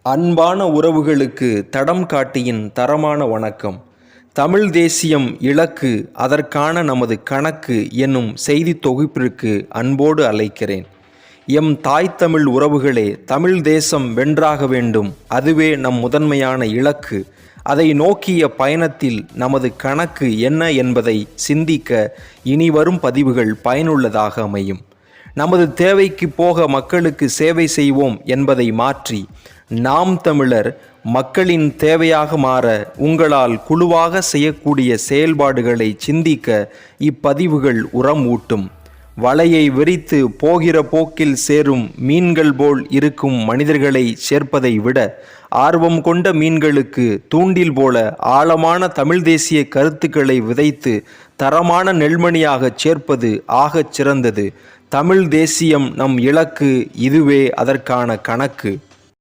அன்பான உறவுகளுக்கு தடம் காட்டியின் தரமான வணக்கம். தமிழ் தேசியம் இலக்கு, அதற்கான நமது கணக்கு என்னும் செய்தி தொகுப்பிற்கு அன்போடு அழைக்கிறேன். எம் தாய் தமிழ் உறவுகளே, தமிழ் தேசம் வென்றாக வேண்டும். அதுவே நம் முதன்மையான இலக்கு. அதை நோக்கிய பயணத்தில் நமது கணக்கு என்ன என்பதை சிந்திக்க இனிவரும் பதிவுகள் பயனுள்ளதாக அமையும். நமது தேவைக்கு போக மக்களுக்கு சேவை செய்வோம் என்பதை மாற்றி நாம் தமிழர் மக்களின் தேவையாக மாற உங்களால் குழுவாக செய்யக்கூடிய செயல்பாடுகளை சிந்திக்க இப்பதிவுகள் உரம் ஊட்டும். வலையை விரித்து போகிற போக்கில் சேரும் மீன்கள் போல் இருக்கும் மனிதர்களை சேர்ப்பதை விட ஆர்வம் கொண்ட மீன்களுக்கு தூண்டில் போல ஆழமான தமிழ் தேசிய கருத்துக்களை விதைத்து தரமான நெல்மணியாக சேர்ப்பது ஆகச் சிறந்தது. தமிழ் தேசியம் நம் இலக்கு, இதுவே அதற்கான கணக்கு.